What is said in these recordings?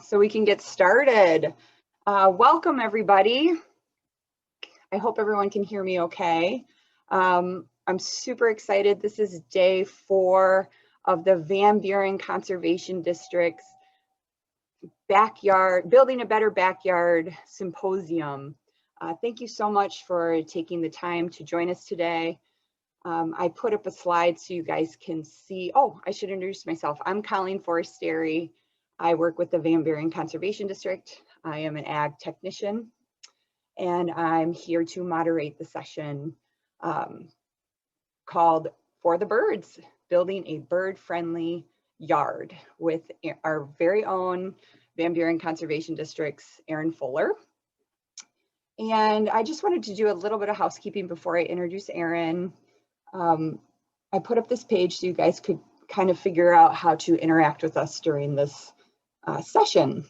so we can get started. Welcome everybody. I hope everyone can hear me okay. I'm super excited. This is day 4 of the Buren Conservation District's Building a Better Backyard Symposium. Thank you so much for taking the time to join us today. I put up a slide so you guys can see. Oh, I should introduce myself. I'm Colleen Foresteri. I work with the Buren Conservation District. I am an ag technician, and I'm here to moderate the session called For the Birds, Building a Bird-Friendly Yard with our very own Buren Conservation District's Erin Fuller. And I just wanted to do a little bit of housekeeping before I introduce Erin. I put up this page so you guys could kind of figure out how to interact with us during this session.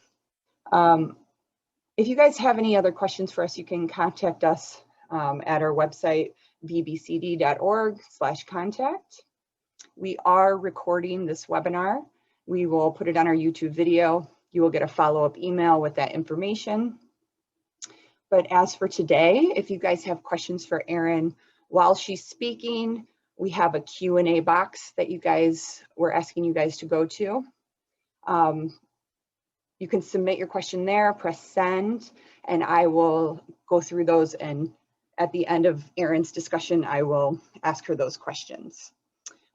If you guys have any other questions for us, you can contact us at our website, bbcd.org/contact. We are recording this webinar. We will put it on our YouTube video. You will get a follow-up email with that information. But as for today, if you guys have questions for Erin while she's speaking, we have a Q&A box that we're asking you guys to go to. You can submit your question there, press send, and I will go through those, and at the end of Erin's discussion, I will ask her those questions.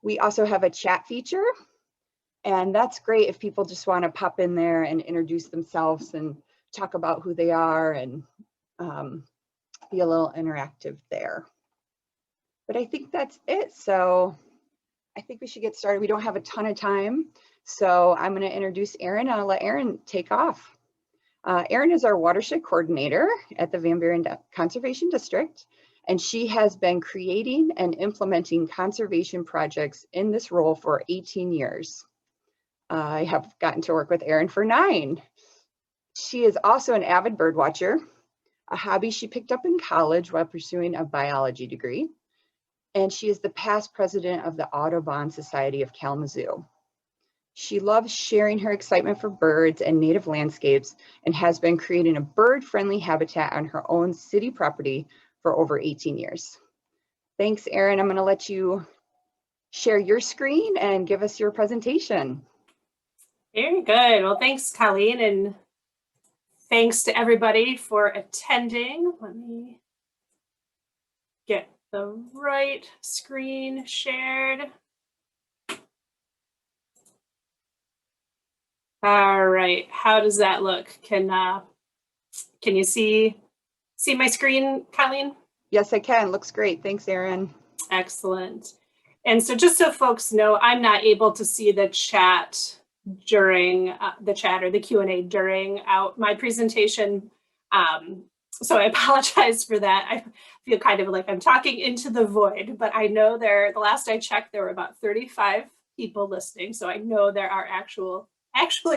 We also have a chat feature, and that's great if people just want to pop in there and introduce themselves and talk about who they are and be a little interactive there. But I think that's it. So I think we should get started. We don't have a ton of time. So I'm going to introduce Erin, and I'll let Erin take off. Erin is our watershed coordinator at the Buren Conservation District, and she has been creating and implementing conservation projects in this role for 18 years. I have gotten to work with Erin for 9. She is also an avid bird watcher, a hobby she picked up in college while pursuing a biology degree. And she is the past president of the Audubon Society of Kalamazoo. She loves sharing her excitement for birds and native landscapes and has been creating a bird-friendly habitat on her own city property for over 18 years. Thanks, Erin. I'm going to let you share your screen and give us your presentation. Very good. Well, thanks, Colleen, and thanks to everybody for attending. Let me get the right screen shared. All right, how does that look? Can you see my screen, Colleen? Yes, I can. Looks great. Thanks, Erin. Excellent. And so just so folks know, I'm not able to see the chat during the chat or the Q&A during my presentation. So I apologize for that. I feel kind of like I'm talking into the void, but I know the last I checked, there were about 35 people listening. So I know there are actually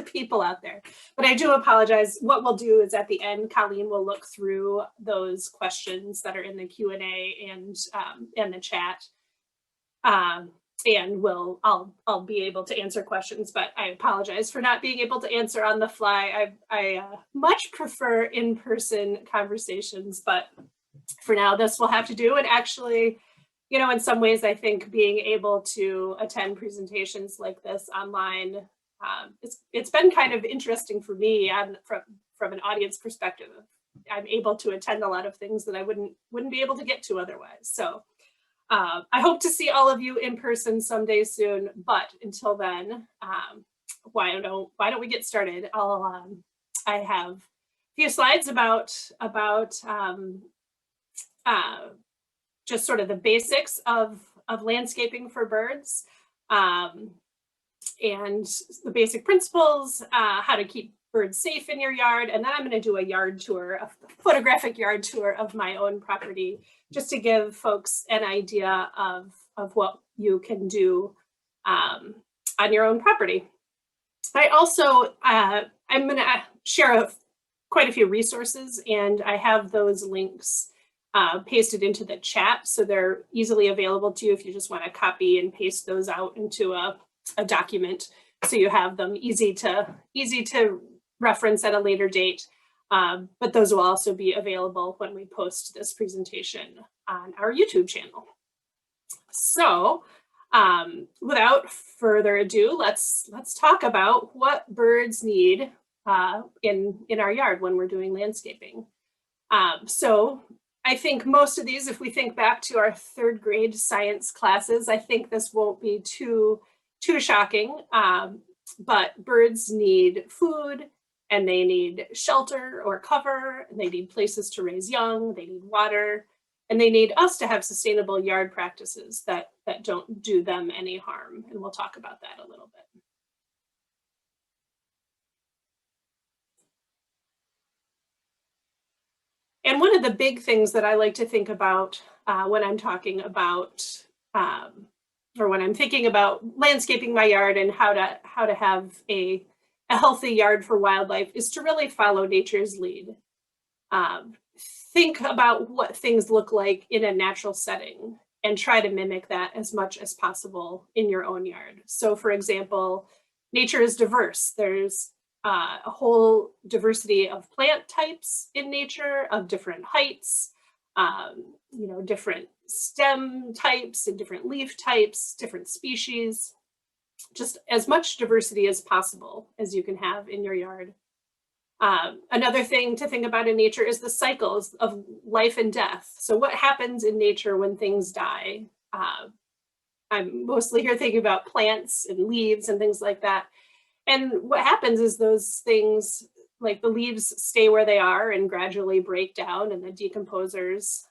people out there, but I do apologize. What we'll do is at the end, Colleen will look through those questions that are in the Q&A and the chat. And I'll be able to answer questions, but I apologize for not being able to answer on the fly. I much prefer in-person conversations, but for now this will have to do. And actually, you know, in some ways, I think being able to attend presentations like this online, it's been kind of interesting for me, and from an audience perspective. I'm able to attend a lot of things that I wouldn't be able to get to otherwise. So I hope to see all of you in person someday soon, but until then, why don't we get started? I have a few slides about just sort of the basics of landscaping for birds, and the basic principles, how to keep birds safe in your yard, and then I'm going to do a yard tour, a photographic yard tour of my own property, just to give folks an idea of what you can do on your own property. I also, I'm going to share quite a few resources, and I have those links pasted into the chat, so they're easily available to you if you just want to copy and paste those out into a document, so you have them easy to reference at a later date, but those will also be available when we post this presentation on our YouTube channel. So without further ado, let's talk about what birds need in our yard when we're doing landscaping. So I think most of these, if we think back to our 3rd grade science classes, I think this won't be too shocking, but birds need food, and they need shelter or cover, and they need places to raise young, they need water, and they need us to have sustainable yard practices that don't do them any harm. And we'll talk about that a little bit. And one of the big things that I like to think about when I'm talking about, or when I'm thinking about landscaping my yard and how to have a healthy yard for wildlife is to really follow nature's lead. Think about what things look like in a natural setting and try to mimic that as much as possible in your own yard. So for example, nature is diverse. There's a whole diversity of plant types in nature of different heights, different stem types and different leaf types, different species, just as much diversity as possible as you can have in your yard. Another thing to think about in nature is the cycles of life and death. So what happens in nature when things die? I'm mostly here thinking about plants and leaves and things like that. And what happens is those things, like the leaves, stay where they are and gradually break down, and the decomposers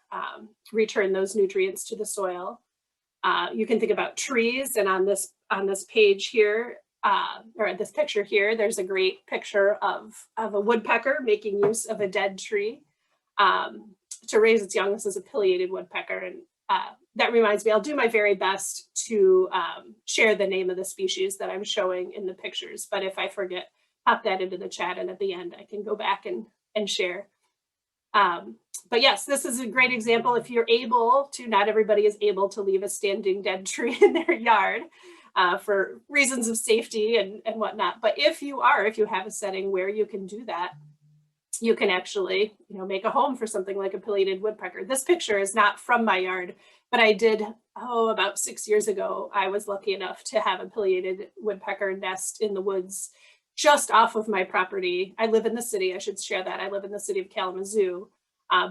return those nutrients to the soil. You can think about trees, and on this page here, or this picture here, there's a great picture of a woodpecker making use of a dead tree to raise its young. This is a pileated woodpecker, and that reminds me, I'll do my very best to share the name of the species that I'm showing in the pictures, but if I forget, pop that into the chat, and at the end I can go back and share. But yes, this is a great example. If you're able to, not everybody is able to leave a standing dead tree in their yard for reasons of safety and whatnot. But if you have a setting where you can do that, you can actually, make a home for something like a pileated woodpecker. This picture is not from my yard, but I did, about 6 years ago, I was lucky enough to have a pileated woodpecker nest in the woods just off of my property. I live in the city, I should share that. I live in the city of Kalamazoo,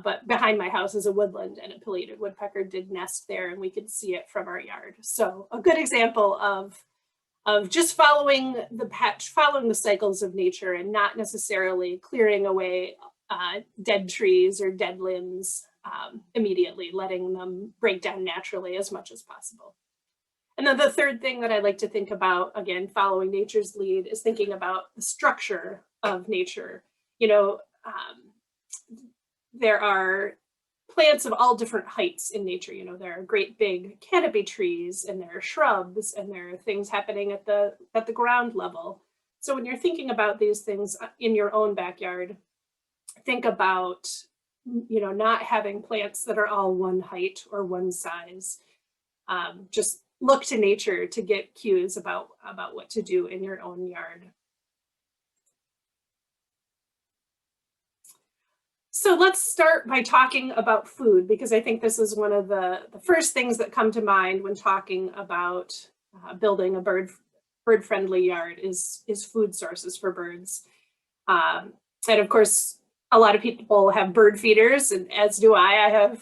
but behind my house is a woodland, and a pileated woodpecker did nest there, and we could see it from our yard. So a good example of just following the cycles of nature and not necessarily clearing away dead trees or dead limbs immediately, letting them break down naturally as much as possible. And then the third thing that I like to think about, again, following nature's lead, is thinking about the structure of nature. There are plants of all different heights in nature. There are great big canopy trees, and there are shrubs, and there are things happening at the ground level. So when you're thinking about these things in your own backyard, think about, not having plants that are all one height or one size. Just look to nature to get cues about what to do in your own yard. So let's start by talking about food, because I think this is one of the first things that come to mind when talking about building a bird-friendly yard is food sources for birds. And of course, a lot of people have bird feeders, and as do I. I have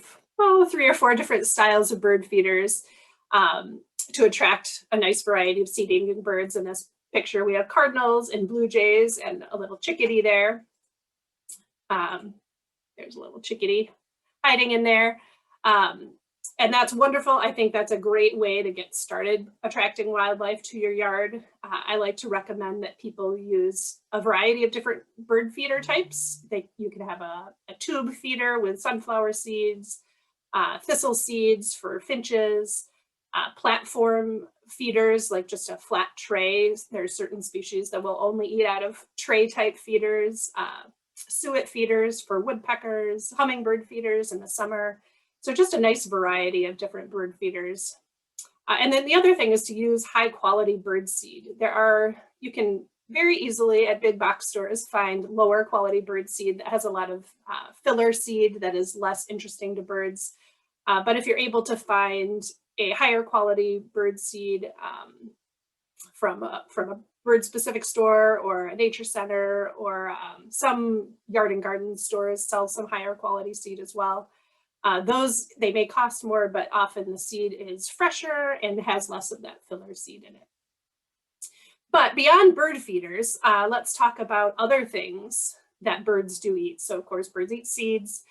3 or 4 different styles of bird feeders to attract a nice variety of seed-eating birds. In this picture, we have cardinals and blue jays and a little chickadee there. There's a little chickadee hiding in there. And that's wonderful. I think that's a great way to get started attracting wildlife to your yard. I like to recommend that people use a variety of different bird feeder types. You can have a tube feeder with sunflower seeds, thistle seeds for finches, platform feeders, like just a flat tray. There's certain species that will only eat out of tray type feeders. Suet feeders for woodpeckers, hummingbird feeders in the summer. So just a nice variety of different bird feeders. And then the other thing is to use high quality bird seed. You can very easily at big box stores find lower quality bird seed that has a lot of filler seed that is less interesting to birds. But if you're able to find a higher quality bird seed from a bird specific store or a nature center, or some yard and garden stores sell some higher quality seed as well. Those, they may cost more, but often the seed is fresher and has less of that filler seed in it. But beyond bird feeders, let's talk about other things that birds do eat. So of course, birds eat seeds.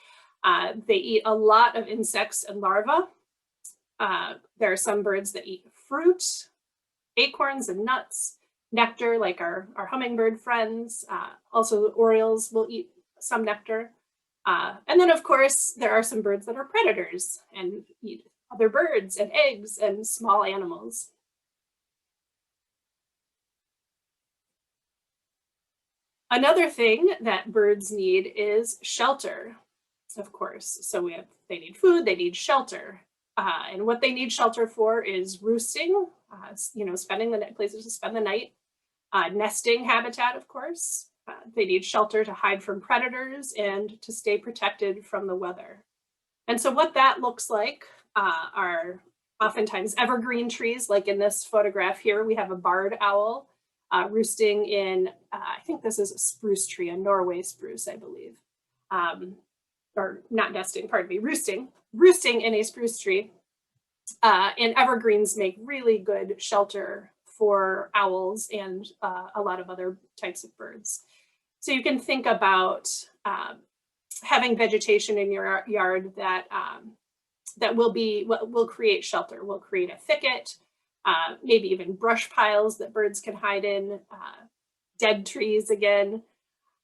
They eat a lot of insects and larvae. There are some birds that eat fruit, acorns and nuts, nectar, like our hummingbird friends. Also, orioles will eat some nectar. And then, of course, there are some birds that are predators and eat other birds and eggs and small animals. Another thing that birds need is shelter, of course. So they need food, they need shelter. And what they need shelter for is roosting, spending the places to spend the night, nesting habitat, of course. They need shelter to hide from predators and to stay protected from the weather. And so what that looks like are oftentimes evergreen trees, like in this photograph here. We have a barred owl roosting in, I think this is a spruce tree, a Norway spruce, I believe. Or not nesting, pardon me, roosting in a spruce tree. And evergreens make really good shelter for owls and a lot of other types of birds. So you can think about having vegetation in your yard that will create shelter, will create a thicket, maybe even brush piles that birds can hide in, dead trees again.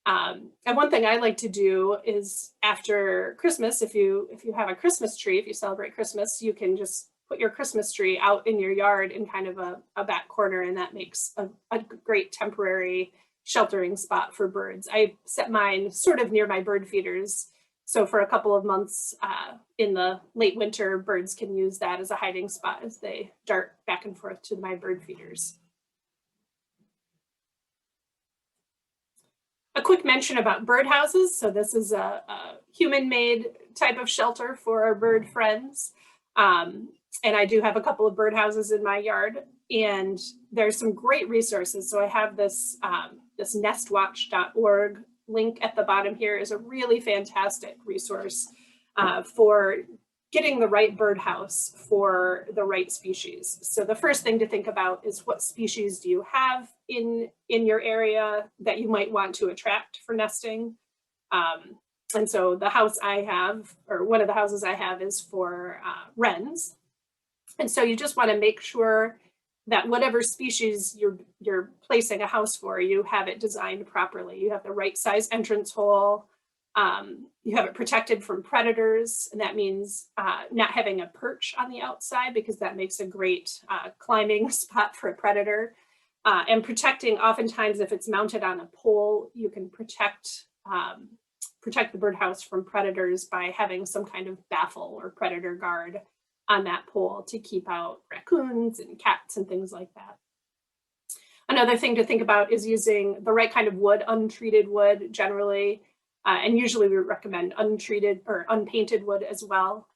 And one thing I like to do is after Christmas, if you have a Christmas tree, if you celebrate Christmas, you can just put your Christmas tree out in your yard in kind of a back corner, and that makes a great temporary sheltering spot for birds. I set mine sort of near my bird feeders. So for a couple of months in the late winter, birds can use that as a hiding spot as they dart back and forth to my bird feeders. A quick mention about birdhouses. So this is a human-made type of shelter for our bird friends. And I do have a couple of birdhouses in my yard, and there's some great resources. So I have this, this nestwatch.org link at the bottom here is a really fantastic resource for getting the right birdhouse for the right species. So the first thing to think about is what species do you have in your area that you might want to attract for nesting. And so the house I have, or one of the houses I have, is for wrens. And so you just want to make sure that whatever species you're placing a house for, you have it designed properly. You have the right size entrance hole. You have it protected from predators, and that means not having a perch on the outside, because that makes a great climbing spot for a predator. And protecting, oftentimes if it's mounted on a pole, you can protect the birdhouse from predators by having some kind of baffle or predator guard on that pole to keep out raccoons and cats and things like that. Another thing to think about is using the right kind of wood, untreated wood generally, and usually we recommend untreated or unpainted wood as well.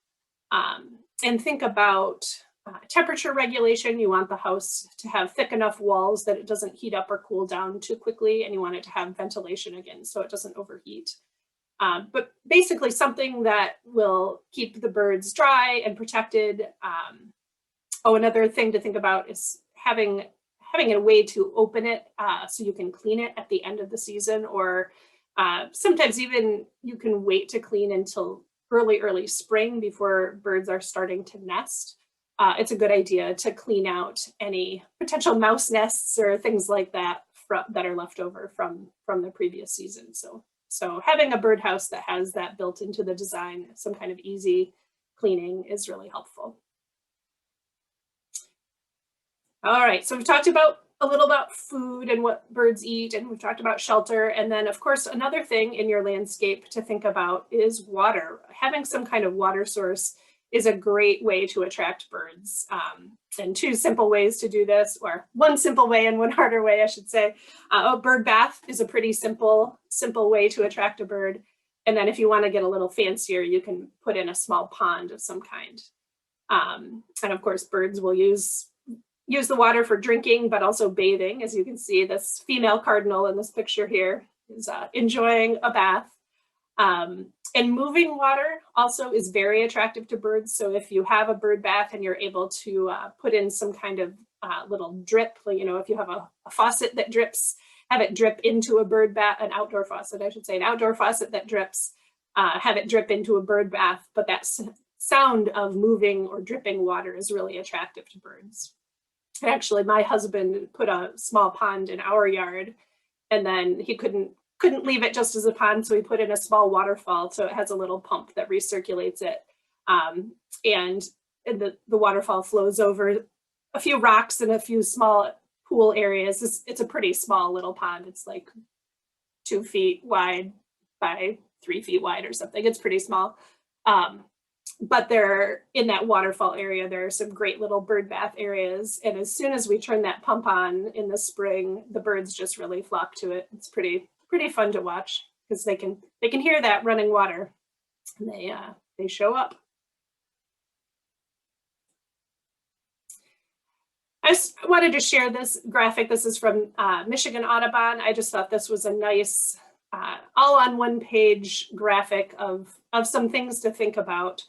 And think about temperature regulation. You want the house to have thick enough walls that it doesn't heat up or cool down too quickly, and you want it to have ventilation again so it doesn't overheat. But basically something that will keep the birds dry and protected. Another thing to think about is having a way to open it so you can clean it at the end of the season, or sometimes even you can wait to clean until early spring before birds are starting to nest. It's a good idea to clean out any potential mouse nests or things like that that are left over from the previous season. So having a birdhouse that has that built into the design, some kind of easy cleaning, is really helpful. All right, so we've talked a little about food and what birds eat, and we've talked about shelter. And then of course, another thing in your landscape to think about is water. Having some kind of water source is a great way to attract birds. And two simple ways to do this, or one simple way and one harder way, I should say. A bird bath is a pretty simple way to attract a bird. And then if you want to get a little fancier, you can put in a small pond of some kind. And of course, birds will use the water for drinking, but also bathing. As you can see, this female cardinal in this picture here is enjoying a bath. And moving water also is very attractive to birds. So if you have a bird bath and you're able to put in some kind of little drip, like, if you have a faucet that drips, have it drip into a bird bath, an outdoor faucet, I should say, an outdoor faucet that drips, have it drip into a bird bath. But that sound of moving or dripping water is really attractive to birds. And actually, my husband put a small pond in our yard, and then he couldn't leave it just as a pond, so we put in a small waterfall, so it has a little pump that recirculates it. And the waterfall flows over a few rocks and a few small pool areas. It's a pretty small little pond. It's like 2 feet wide by 3 feet wide or something. It's pretty small. But there, in that waterfall area, there are some great little bird bath areas. And as soon as we turn that pump on in the spring, the birds just really flock to it. It's pretty fun to watch because they can hear that running water, and they show up. I just wanted to share this graphic. This is from Michigan Audubon. I just thought this was a nice all on one page graphic of some things to think about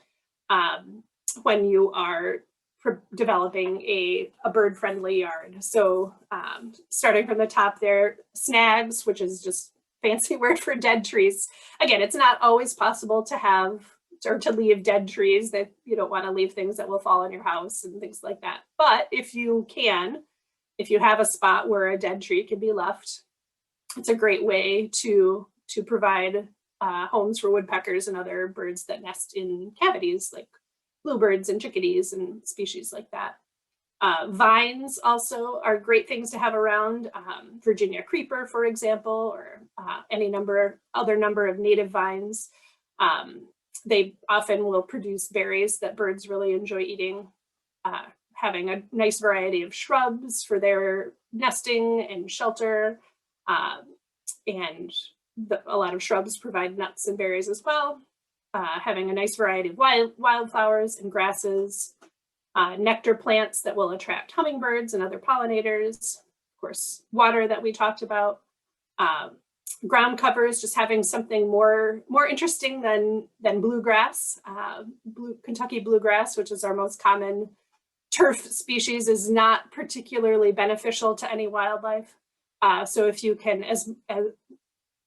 when you are developing a bird friendly yard. So starting from the top there, snags, which is just fancy word for dead trees. Again, it's not always possible to have or to leave dead trees. That you don't want to leave things that will fall on your house and things like that. But if you have a spot where a dead tree can be left, it's a great way to provide homes for woodpeckers and other birds that nest in cavities, like bluebirds and chickadees and species like that. Vines also are great things to have around. Virginia creeper, for example, or any other number of native vines. They often will produce berries that birds really enjoy eating. Having a nice variety of shrubs for their nesting and shelter. And a lot of shrubs provide nuts and berries as well. Having a nice variety of wildflowers and grasses. Nectar plants that will attract hummingbirds and other pollinators. Of course, water that we talked about. Ground covers, just having something more interesting than bluegrass. Kentucky bluegrass, which is our most common turf species, is not particularly beneficial to any wildlife. So if you can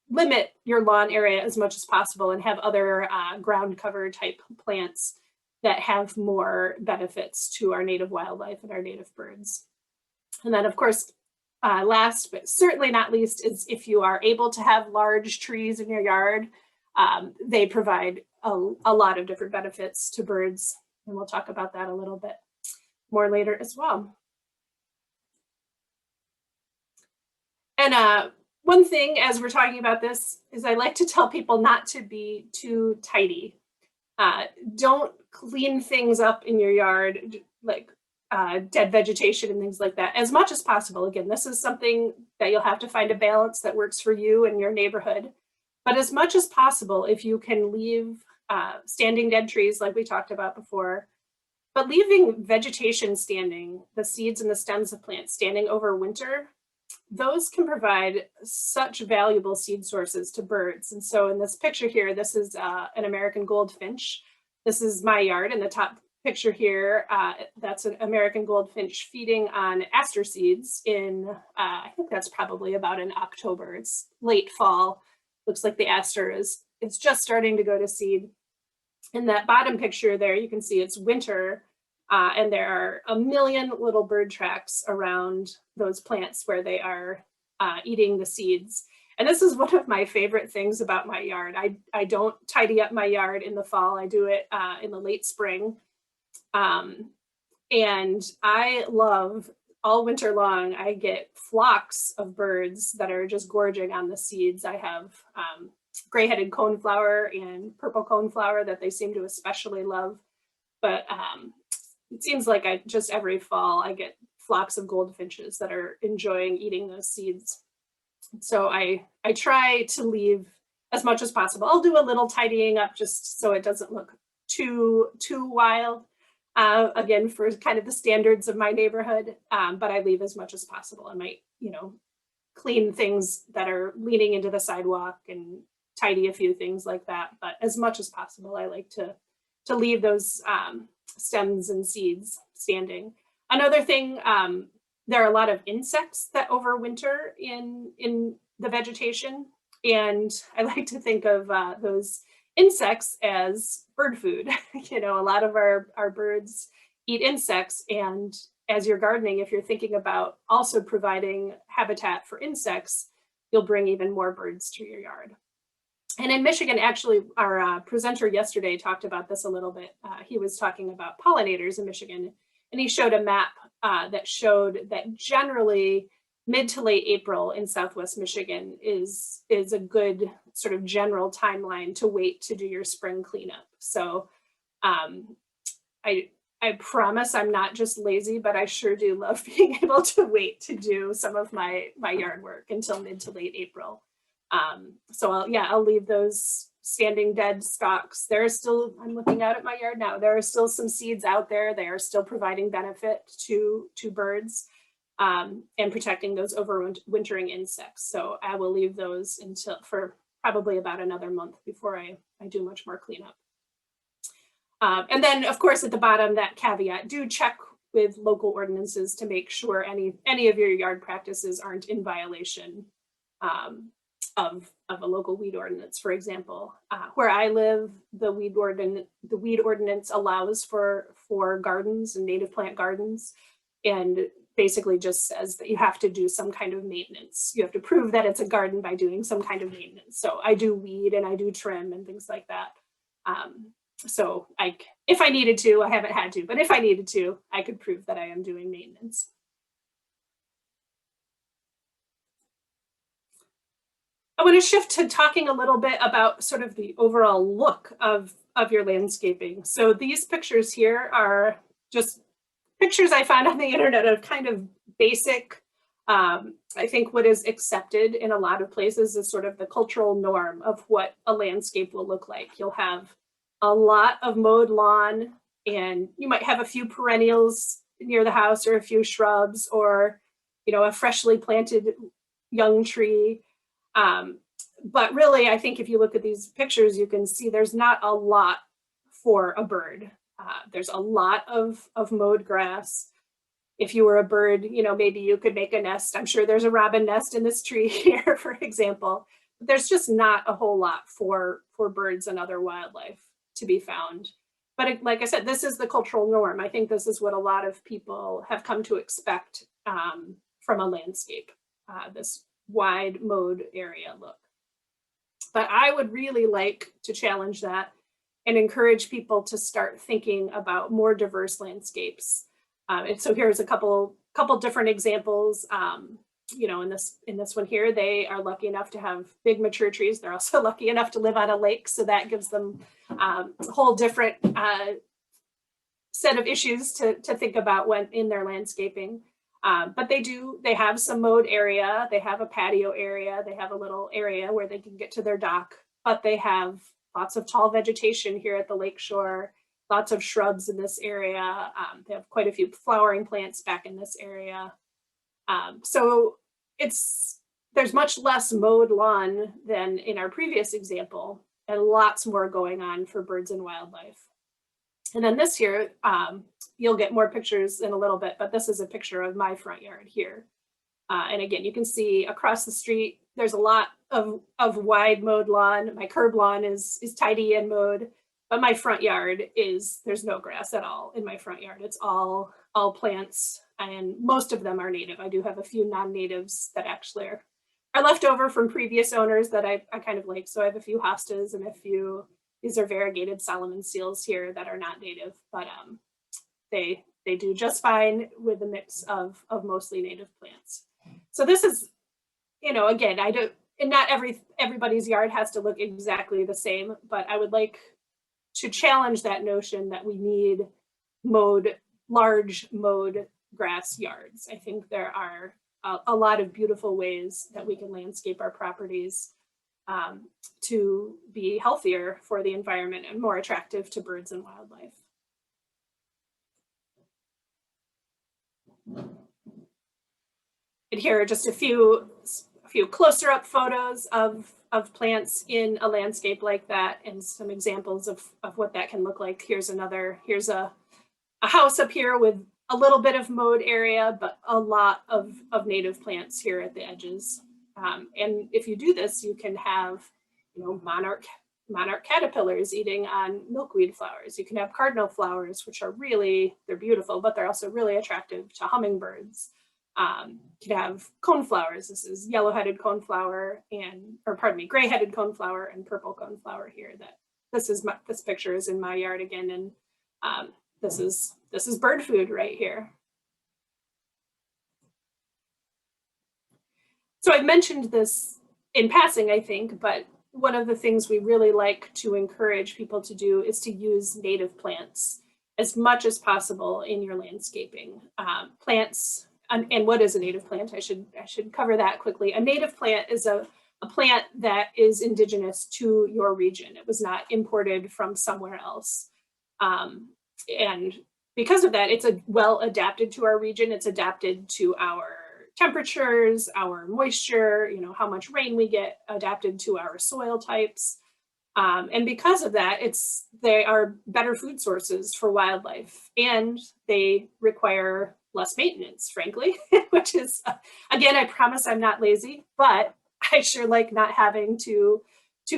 limit your lawn area as much as possible and have other ground cover type plants that have more benefits to our native wildlife and our native birds. And then of course, last but certainly not least is if you are able to have large trees in your yard, they provide a lot of different benefits to birds. And we'll talk about that a little bit more later as well. And one thing as we're talking about this is I like to tell people not to be too tidy. Don't clean things up in your yard, like dead vegetation and things like that, as much as possible. Again, this is something that you'll have to find a balance that works for you and your neighborhood. But as much as possible, if you can leave standing dead trees like we talked about before, but leaving vegetation standing, the seeds and the stems of plants standing over winter, those can provide such valuable seed sources to birds. And so in this picture here, this is an American goldfinch. This is my yard. In the top picture here, that's an American goldfinch feeding on aster seeds in, I think that's probably about in October. It's late fall. Looks like the aster is just starting to go to seed. In that bottom picture there, you can see it's winter. And there are a million little bird tracks around those plants where they are eating the seeds. And this is one of my favorite things about my yard. I don't tidy up my yard in the fall. I do it in the late spring. And I love, all winter long, I get flocks of birds that are just gorging on the seeds. I have gray-headed coneflower and purple coneflower that they seem to especially love. but it seems like just every fall I get flocks of goldfinches that are enjoying eating those seeds. So I try to leave as much as possible. I'll do a little tidying up just so it doesn't look too wild. Again, for kind of the standards of my neighborhood, but I leave as much as possible. I might, clean things that are leaning into the sidewalk and tidy a few things like that. But as much as possible, I like to leave those stems and seeds standing. Another thing, there are a lot of insects that overwinter in the vegetation. And I like to think of those insects as bird food. A lot of our birds eat insects, and as you're gardening, if you're thinking about also providing habitat for insects, you'll bring even more birds to your yard. And in Michigan, actually, our presenter yesterday talked about this a little bit. He was talking about pollinators in Michigan, and he showed a map that showed that generally mid to late April in Southwest Michigan is a good sort of general timeline to wait to do your spring cleanup. So I promise I'm not just lazy, but I sure do love being able to wait to do some of my yard work until mid to late April. So I'll leave those standing dead stalks. There are still, I'm looking out at my yard now, there are still some seeds out there. They are still providing benefit to birds and protecting those overwintering insects. So I will leave those for probably about another month before I do much more cleanup. And then, of course, at the bottom, that caveat, do check with local ordinances to make sure any of your yard practices aren't in violation of a local weed ordinance. For example, where I live, the weed ordinance allows for gardens and native plant gardens, and basically just says that you have to do some kind of maintenance. You have to prove that it's a garden by doing some kind of maintenance. So I do weed and I do trim and things like that. So if I needed to, I haven't had to, but if I needed to, I could prove that I am doing maintenance. I want to shift to talking a little bit about sort of the overall look of your landscaping. So these pictures here are just pictures I found on the internet of kind of basic, I think what is accepted in a lot of places is sort of the cultural norm of what a landscape will look like. You'll have a lot of mowed lawn, and you might have a few perennials near the house or a few shrubs or, a freshly planted young tree. But really, I think if you look at these pictures, you can see there's not a lot for a bird. There's a lot of mowed grass. If you were a bird, maybe you could make a nest. I'm sure there's a robin nest in this tree here, for example. But there's just not a whole lot for birds and other wildlife to be found. But like I said, this is the cultural norm. I think this is what a lot of people have come to expect from a landscape, this wide mowed area look. But I would really like to challenge that and encourage people to start thinking about more diverse landscapes. And so here's a couple different examples. In this one here, they are lucky enough to have big mature trees. They're also lucky enough to live on a lake, so that gives them a whole different set of issues to think about when in their landscaping. But they have some mowed area, they have a patio area, they have a little area where they can get to their dock, but they have lots of tall vegetation here at the lakeshore, lots of shrubs in this area. They have quite a few flowering plants back in this area. So there's much less mowed lawn than in our previous example, and lots more going on for birds and wildlife. And then this here, you'll get more pictures in a little bit, but this is a picture of my front yard here. And again, you can see across the street, there's a lot of wide mowed lawn. My curb lawn is tidy and mowed, but my front yard there's no grass at all in my front yard. It's all plants, and most of them are native. I do have a few non-natives that actually are left over from previous owners that I kind of like. So I have a few hostas and these are variegated Solomon seals here that are not native, but they do just fine with a mix of mostly native plants. So this is, again, and not everybody's yard has to look exactly the same, but I would like challenge that notion that we need large mowed grass yards. I think there are a lot of beautiful ways that we can landscape our properties to be healthier for the environment and more attractive to birds and wildlife. And here are just a few closer up photos of plants in a landscape like that, and some examples of what that can look like. Here's a house up here with a little bit of mowed area, but a lot of native plants here at the edges. And if you do this, you can have, monarch caterpillars eating on milkweed flowers. You can have cardinal flowers, which are they're beautiful, but they're also really attractive to hummingbirds. You can have coneflowers. This is yellow-headed coneflower gray-headed coneflower and purple coneflower here. This picture is in my yard again, and this is bird food right here. So I've mentioned this in passing, I think, but one of the things we really like to encourage people to do is to use native plants as much as possible in your landscaping. Plants, and what is a native plant? I should cover that quickly. A native plant is a plant that is indigenous to your region. It was not imported from somewhere else. And because of that, it's well adapted to our region. It's adapted to our temperatures, our moisture, how much rain we get, adapted to our soil types. And because of that, they are better food sources for wildlife, and they require less maintenance, frankly, which is, again, I promise I'm not lazy, but I sure like not having to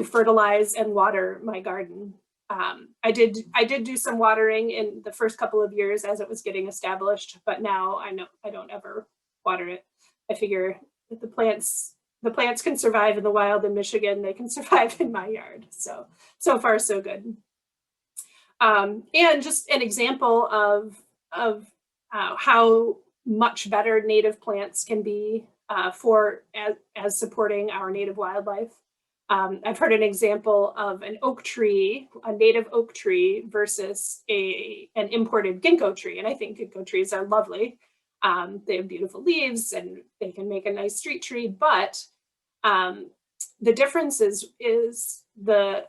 fertilize and water my garden. I did do some watering in the first couple of years as it was getting established, but now I don't ever water it. I figure that the plants can survive in the wild in Michigan, they can survive in my yard. So far so good. And just an example of how much better native plants can be as supporting our native wildlife. I've heard an example of an oak tree, a native oak tree versus an imported ginkgo tree. And I think ginkgo trees are lovely. They have beautiful leaves and they can make a nice street tree, but the difference is the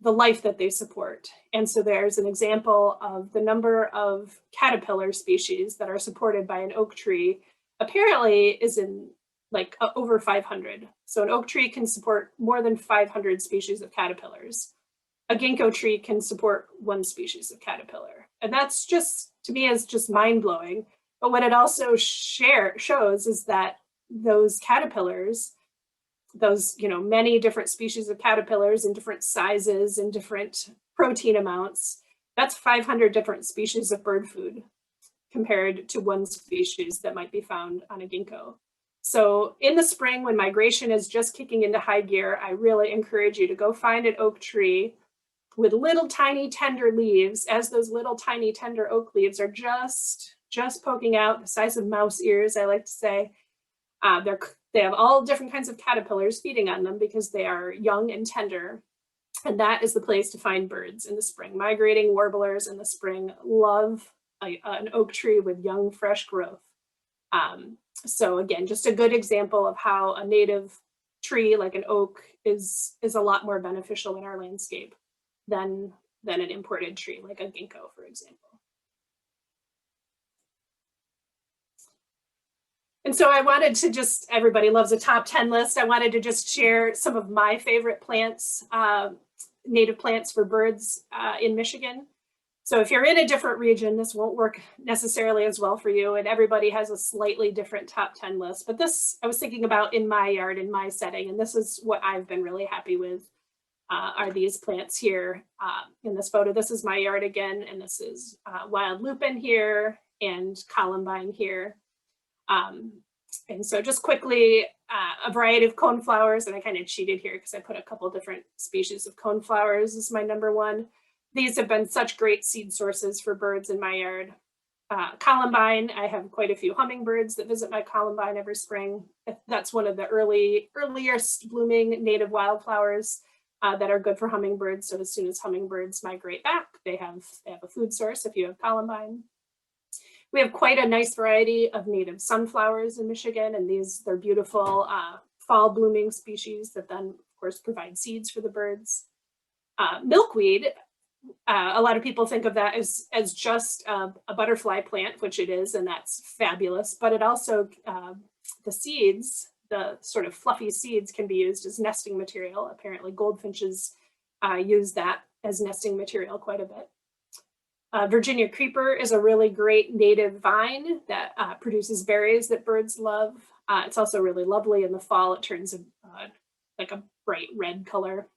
life that they support. And so there's an example of the number of caterpillar species that are supported by an oak tree apparently is in like over 500. So an oak tree can support more than 500 species of caterpillars. A ginkgo tree can support one species of caterpillar. And that's just, to me, is just mind-blowing. But what it also shows is that those caterpillars, those many different species of caterpillars in different sizes and different protein amounts, that's 500 different species of bird food compared to one species that might be found on a ginkgo. So in the spring, when migration is just kicking into high gear, I really encourage you to go find an oak tree with little tiny tender leaves, as those little tiny tender oak leaves are just poking out, the size of mouse ears, I like to say. They have all different kinds of caterpillars feeding on them because they are young and tender. And that is the place to find birds in the spring. Migrating warblers in the spring love an oak tree with young, fresh growth. So again, just a good example of how a native tree like an oak is a lot more beneficial in our landscape than an imported tree like a ginkgo, for example. And so I wanted to everybody loves a top 10 list. I wanted to just share some of my favorite plants, native plants for birds in Michigan. So if you're in a different region, this won't work necessarily as well for you, and everybody has a slightly different top 10 list. But this I was thinking about in my yard, in my setting, and this is what I've been really happy with, are these plants here in this photo. This is my yard again, and this is wild lupin here and Columbine here. And so just quickly, a variety of coneflowers, and I kind of cheated here because I put a couple different species of coneflowers. This is my number one. These have been such great seed sources for birds in my yard. Columbine, I have quite a few hummingbirds that visit my Columbine every spring. That's one of the earliest blooming native wildflowers. that are good for hummingbirds. So as soon as hummingbirds migrate back, they have a food source if you have Columbine. We have quite a nice variety of native sunflowers in Michigan, and they're beautiful fall blooming species that then, of course, provide seeds for the birds. Milkweed, a lot of people think of that as just a butterfly plant, which it is, and that's fabulous. But it also, the seeds, the sort of fluffy seeds, can be used as nesting material. Apparently goldfinches use that as nesting material quite a bit. Virginia creeper is a really great native vine that produces berries that birds love. It's also really lovely in the fall. It turns like a bright red color.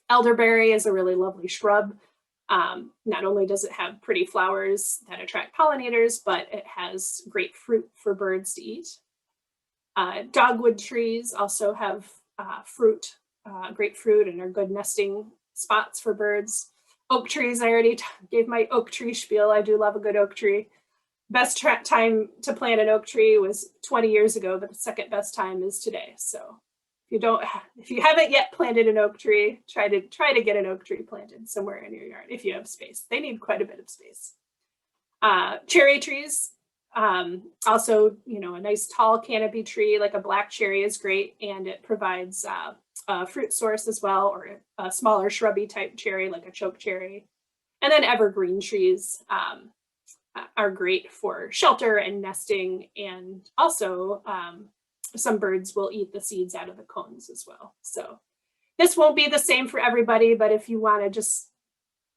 Elderberry is a really lovely shrub. Not only does it have pretty flowers that attract pollinators, but it has great fruit for birds to eat. Dogwood trees also have fruit, great fruit, and are good nesting spots for birds. Oak trees, I already gave my oak tree spiel. I do love a good oak tree. Best time to plant an oak tree was 20 years ago, but the second best time is today. So if you haven't yet planted an oak tree, try to get an oak tree planted somewhere in your yard if you have space. They need quite a bit of space. Cherry trees, also, a nice tall canopy tree like a black cherry is great, and it provides a fruit source as well, or a smaller shrubby type cherry like a choke cherry. And then evergreen trees are great for shelter and nesting, and also some birds will eat the seeds out of the cones as well. So this won't be the same for everybody, but if you want to just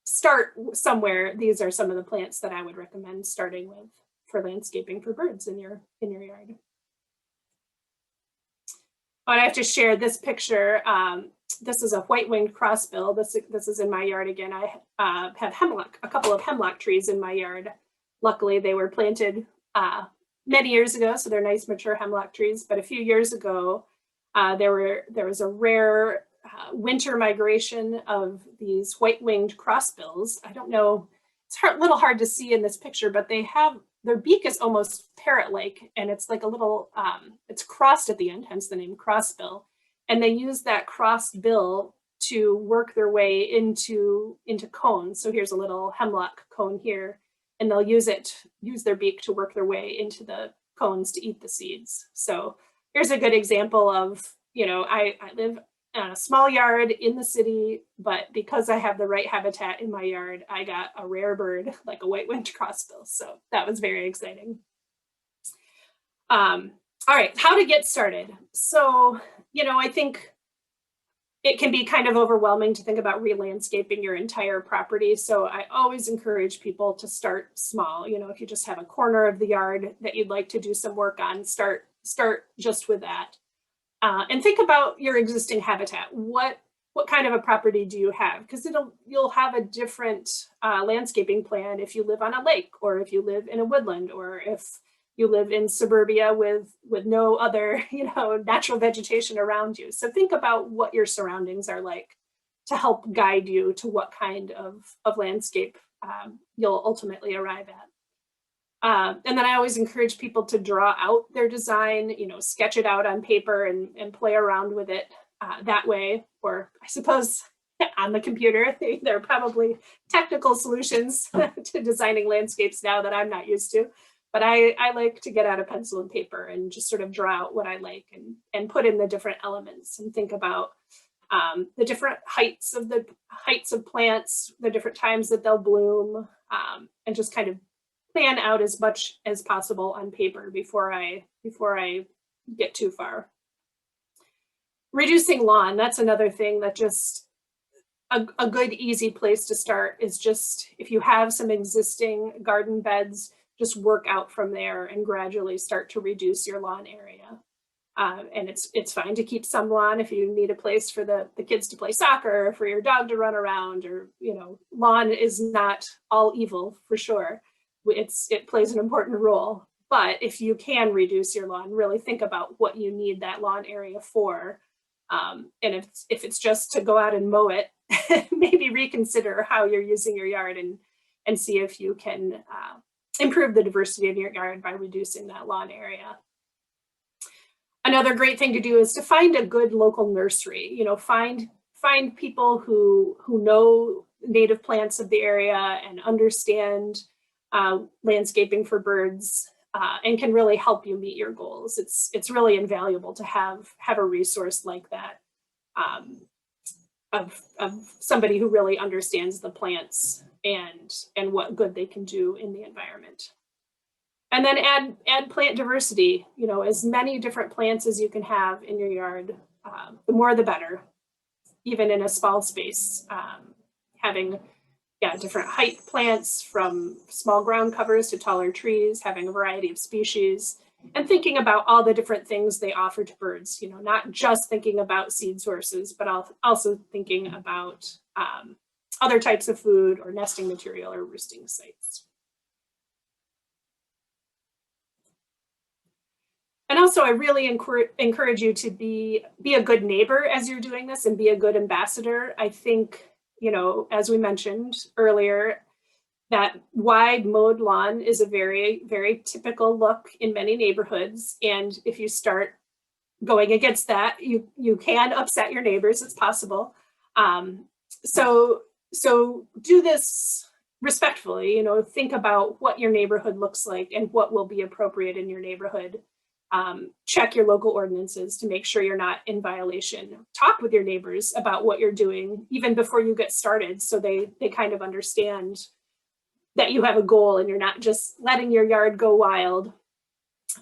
start somewhere, these are some of the plants that I would recommend starting with for landscaping for birds in your yard. But I have to share this picture. This is a white-winged crossbill. This is in my yard again. I have a couple of hemlock trees in my yard. Luckily, they were planted many years ago, so they're nice mature hemlock trees. But a few years ago, there was a rare winter migration of these white-winged crossbills. I don't know, it's a little hard to see in this picture, but their beak is almost parrot-like, and it's like a little, it's crossed at the end, hence the name crossbill. And they use that crossed bill to work their way into cones. So here's a little hemlock cone here, and they'll use their beak to work their way into the cones to eat the seeds. So here's a good example of, I live in a small yard in the city, but because I have the right habitat in my yard, I got a rare bird like a white-winged crossbill. So that was very exciting. All right, how to get started. So, I think it can be kind of overwhelming to think about re-landscaping your entire property. So I always encourage people to start small. If you just have a corner of the yard that you'd like to do some work on, start just with that. And think about your existing habitat. What kind of a property do you have? Because you'll have a different landscaping plan if you live on a lake, or if you live in a woodland, or if you live in suburbia with no other natural vegetation around you. So think about what your surroundings are like to help guide you to what kind of landscape you'll ultimately arrive at. And then I always encourage people to draw out their design, sketch it out on paper and play around with it that way. Or I suppose on the computer, there are probably technical solutions to designing landscapes now that I'm not used to. But I like to get out a pencil and paper and just sort of draw out what I like and put in the different elements and think about the different heights of plants, the different times that they'll bloom, and just kind of plan out as much as possible on paper before I get too far. Reducing lawn, that's another thing that just a good easy place to start is just, if you have some existing garden beds, just work out from there and gradually start to reduce your lawn area. And it's fine to keep some lawn if you need a place for the kids to play soccer, or for your dog to run around, or, lawn is not all evil for sure. It plays an important role, but if you can reduce your lawn, really think about what you need that lawn area for. And if it's just to go out and mow it, maybe reconsider how you're using your yard and see if you can improve the diversity of your yard by reducing that lawn area. Another great thing to do is to find a good local nursery. Find find people who know native plants of the area and understand landscaping for birds and can really help you meet your goals. It's really invaluable to have a resource like that of somebody who really understands the plants and what good they can do in the environment. And then add plant diversity, you know, as many different plants as you can have in your yard, the more the better, even in a small space. Having different height plants from small ground covers to taller trees, having a variety of species, and thinking about all the different things they offer to birds, you know, not just thinking about seed sources, but also thinking about other types of food or nesting material or roosting sites. And also, I really encourage you to be a good neighbor as you're doing this and be a good ambassador. I think, you know, as we mentioned earlier, that wide mowed lawn is a very, very typical look in many neighborhoods. And if you start going against that, you can upset your neighbors. It's possible. So do this respectfully, you know, think about what your neighborhood looks like and what will be appropriate in your neighborhood. Check your local ordinances to make sure you're not in violation. Talk with your neighbors about what you're doing even before you get started, so they kind of understand that you have a goal and you're not just letting your yard go wild.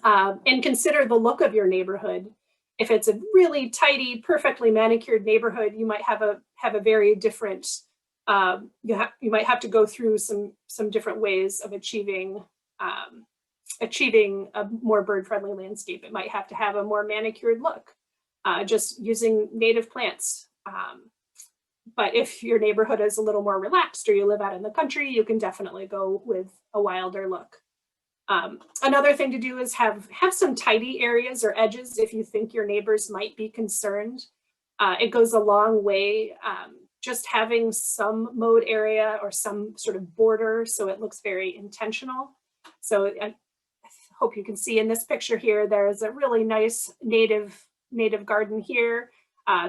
And consider the look of your neighborhood. If it's a really tidy, perfectly manicured neighborhood, you might have a very different, you might have to go through some different ways of achieving a more bird-friendly landscape. It might have to have a more manicured look, just using native plants. But if your neighborhood is a little more relaxed or you live out in the country, you can definitely go with a wilder look. Another thing to do is have some tidy areas or edges if you think your neighbors might be concerned. It goes a long way, just having some mowed area or some sort of border so it looks very intentional. So I hope you can see in this picture here, there's a really nice native garden here.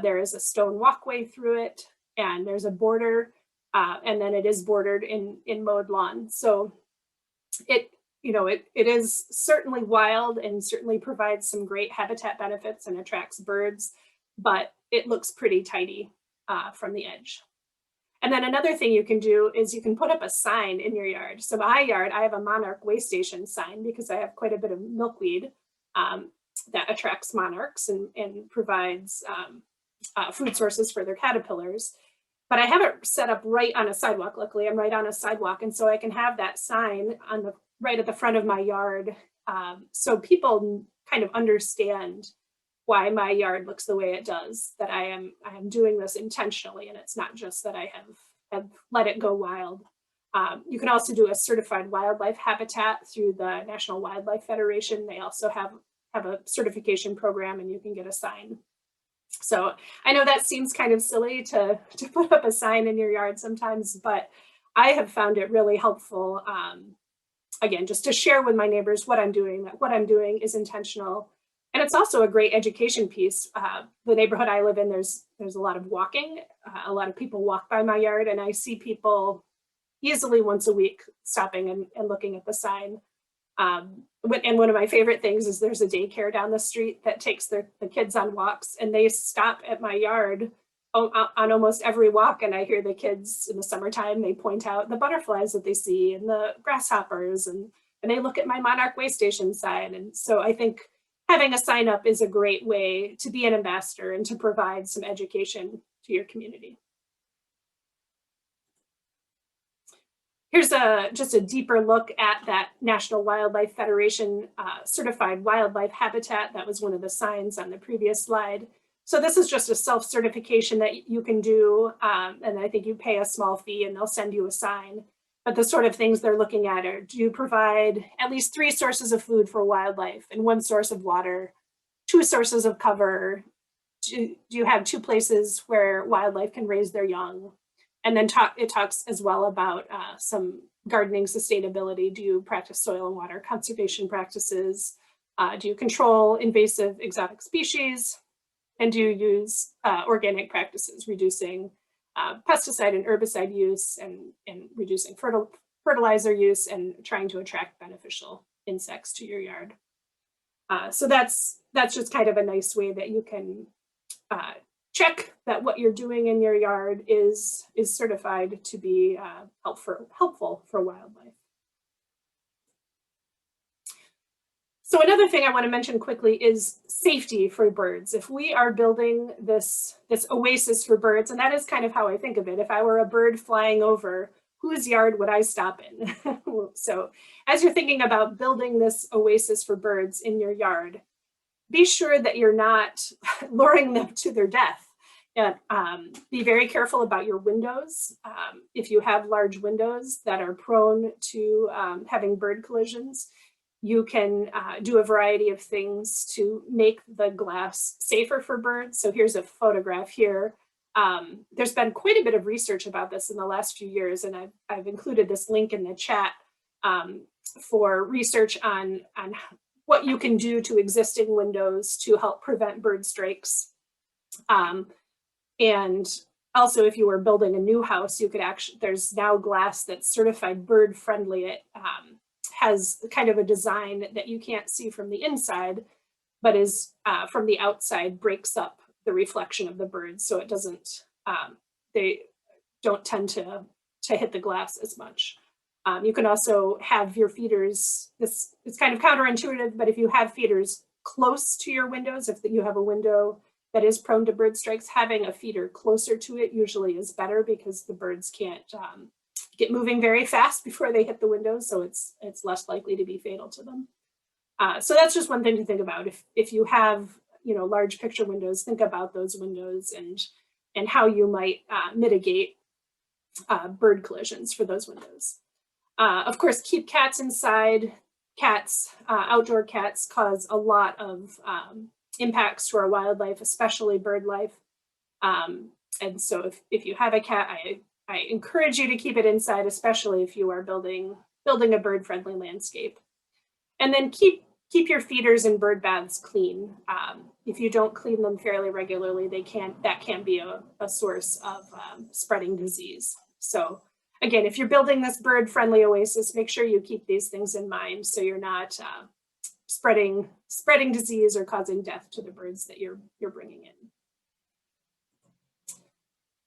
There is a stone walkway through it, and there's a border, and then it is bordered in mowed lawn. So it is certainly wild and certainly provides some great habitat benefits and attracts birds, but it looks pretty tidy from the edge. And then another thing you can do is you can put up a sign in your yard. So my yard, I have a Monarch way station sign because I have quite a bit of milkweed that attracts monarchs and provides food sources for their caterpillars. But I have it set up right on a sidewalk. Luckily, I'm right on a sidewalk. And so I can have that sign on right at the front of my yard. So people kind of understand why my yard looks the way it does, that I am doing this intentionally, and it's not just that I have let it go wild. You can also do a certified wildlife habitat through the National Wildlife Federation. They also have a certification program, and you can get a sign. So I know that seems kind of silly to put up a sign in your yard sometimes, but I have found it really helpful, again, just to share with my neighbors what I'm doing, that what I'm doing is intentional. And it's also a great education piece. The neighborhood I live in, there's a lot of walking. A lot of people walk by my yard, and I see people easily once a week stopping and looking at the sign. And one of my favorite things is there's a daycare down the street that takes the kids on walks, and they stop at my yard on almost every walk. And I hear the kids in the summertime, they point out the butterflies that they see and the grasshoppers, and they look at my Monarch way station sign. And so I think having a sign up is a great way to be an ambassador and to provide some education to your community. Here's just a deeper look at that National Wildlife Federation certified wildlife habitat. That was one of the signs on the previous slide. So this is just a self-certification that you can do, and I think you pay a small fee and they'll send you a sign. But the sort of things they're looking at are, do you provide at least 3 sources of food for wildlife and 1 source of water, 2 sources of cover? Do you have 2 places where wildlife can raise their young? And then it talks as well about some gardening sustainability. Do you practice soil and water conservation practices? Do you control invasive exotic species? And do you use organic practices, reducing pesticide and herbicide use, and reducing fertilizer use, and trying to attract beneficial insects to your yard. So that's just kind of a nice way that you can check that what you're doing in your yard is certified to be helpful for wildlife. So another thing I want to mention quickly is safety for birds. If we are building this oasis for birds, and that is kind of how I think of it, if I were a bird flying over, whose yard would I stop in? So as you're thinking about building this oasis for birds in your yard, be sure that you're not luring them to their death. And be very careful about your windows. If you have large windows that are prone to having bird collisions, you can do a variety of things to make the glass safer for birds. So here's a photograph here. There's been quite a bit of research about this in the last few years, and I've included this link in the chat for research on what you can do to existing windows to help prevent bird strikes. And also, if you were building a new house, you could actually, there's now glass that's certified bird friendly. It has kind of a design that you can't see from the inside, but is from the outside, breaks up the reflection of the birds, so it doesn't, they don't tend to hit the glass as much. You can also have your feeders, it's kind of counterintuitive, but if you have feeders close to your windows, if you have a window that is prone to bird strikes, having a feeder closer to it usually is better, because the birds can't get moving very fast before they hit the windows, so it's less likely to be fatal to them. So that's just one thing to think about. If you have large picture windows, think about those windows and how you might mitigate bird collisions for those windows. Of course, keep cats inside. Outdoor cats cause a lot of impacts to our wildlife, especially bird life. And so if you have a cat, I encourage you to keep it inside, especially if you are building a bird-friendly landscape. And then keep your feeders and bird baths clean. If you don't clean them fairly regularly, that can be a source of spreading disease. So again, if you're building this bird-friendly oasis, make sure you keep these things in mind so you're not spreading disease or causing death to the birds that you're bringing in.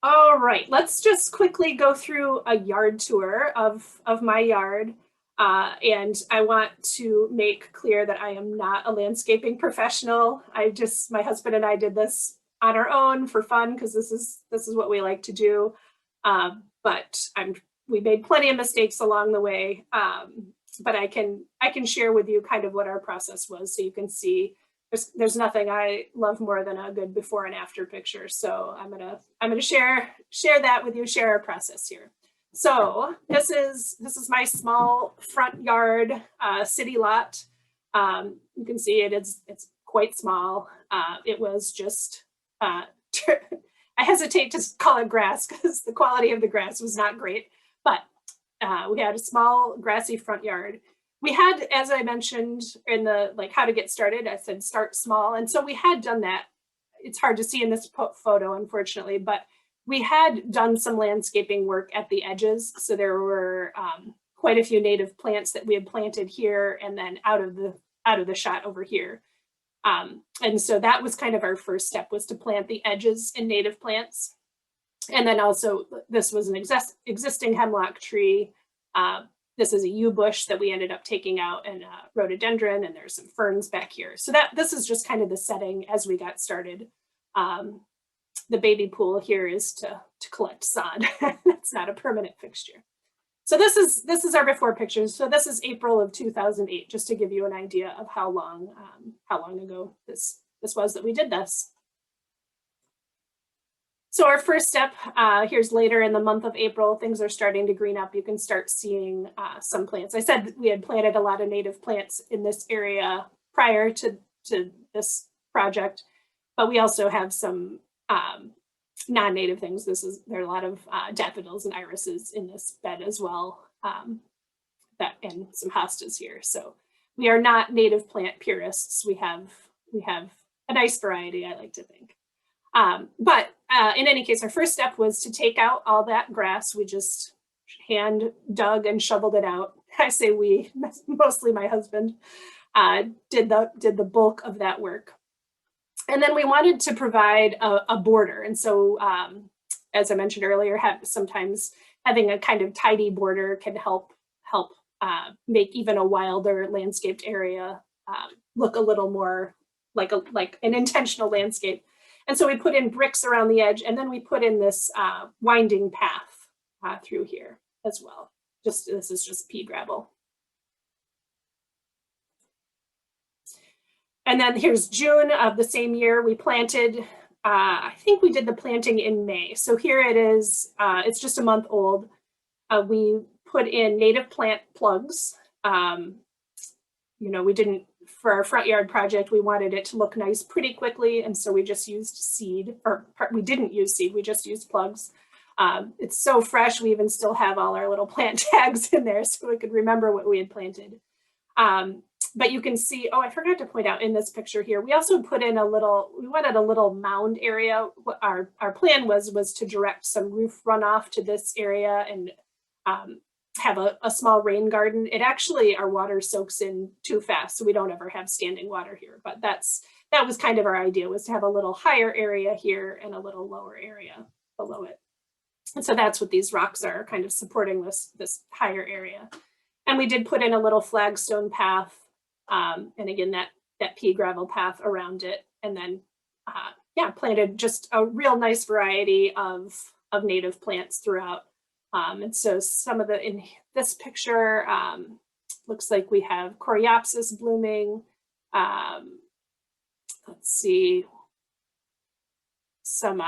All right, let's just quickly go through a yard tour of my yard. And I want to make clear that I am not a landscaping professional. My husband and I did this on our own for fun, because this is what we like to do. But we made plenty of mistakes along the way. But I can share with you kind of what our process was, so you can see there's nothing I love more than a good before and after picture. So I'm gonna share that with you, share our process here. So this is my small front yard city lot. You can see it's quite small. It was just I hesitate to call it grass because the quality of the grass was not great, but we had a small grassy front yard. We had, as I mentioned in the how to get started, I said start small, and so we had done that. It's hard to see in this photo, unfortunately, but we had done some landscaping work at the edges. So there were quite a few native plants that we had planted here and then out of the shot over here. And so that was kind of our first step, was to plant the edges in native plants. And then also this was an existing hemlock tree. This is a Ubush that we ended up taking out, and rhododendron, and there's some ferns back here. So this is just kind of the setting as we got started. The baby pool here is to collect sod. It's not a permanent fixture. So this is our before pictures. So this is April of 2008, just to give you an idea of how long ago this was that we did this. So our first step, here's later in the month of April, things are starting to green up. You can start seeing some plants. I said we had planted a lot of native plants in this area prior to this project, but we also have some non-native things. There are a lot of daffodils and irises in this bed as well, and some hostas here. So we are not native plant purists. We have a nice variety, I like to think. But in any case, our first step was to take out all that grass. We just hand dug and shoveled it out. I say we, mostly my husband, did the bulk of that work. And then we wanted to provide a border. And so, as I mentioned earlier, sometimes having a kind of tidy border can help make even a wilder landscaped area look a little more like an intentional landscape. And so we put in bricks around the edge, and then we put in this winding path through here as well. This is just pea gravel. And then here's June of the same year. We planted, I think we did the planting in May. So here it is, it's just a month old. We put in native plant plugs. We didn't, for our front yard project, we wanted it to look nice pretty quickly. And so we just used seed, or we didn't use seed, we just used plugs. It's so fresh, we even still have all our little plant tags in there so we could remember what we had planted. But you can see, oh, I forgot to point out in this picture here, we also put in we wanted a little mound area. What our plan was to direct some roof runoff to this area and have a small rain garden. Our water soaks in too fast, so we don't ever have standing water here. But that was kind of our idea, was to have a little higher area here and a little lower area below it. And so that's what these rocks are, kind of supporting this higher area. And we did put in a little flagstone path, and again, that pea gravel path around it. And then, planted just a real nice variety of native plants throughout. And so in this picture, looks like we have Coreopsis blooming. Let's see, some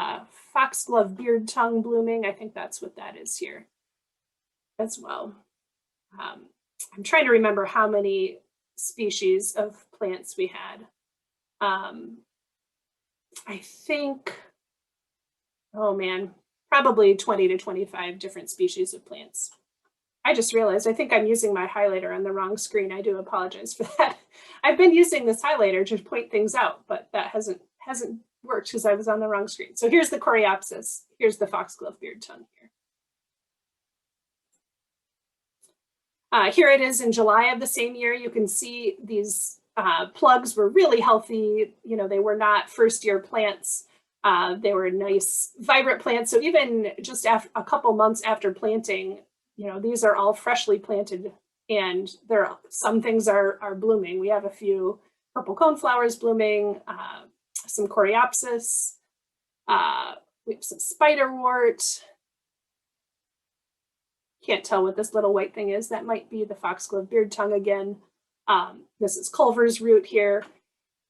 foxglove beard tongue blooming. I think that's what that is here as well. I'm trying to remember how many species of plants we had. I think, oh man, probably 20 to 25 different species of plants. I just realized I think I'm using my highlighter on the wrong screen. I do apologize for that. I've been using this highlighter to point things out, but that hasn't worked because I was on the wrong screen. So here's the Coreopsis. Here's the foxglove beard tongue here. Here it is in July of the same year. You can see these plugs were really healthy. They were not first-year plants. They were nice, vibrant plants. So even just a couple months after planting, these are all freshly planted, and some things are blooming. We have a few purple coneflowers blooming, some Coreopsis, we have some spiderwort. Can't tell what this little white thing is. That might be the foxglove beard tongue again. This is Culver's root here.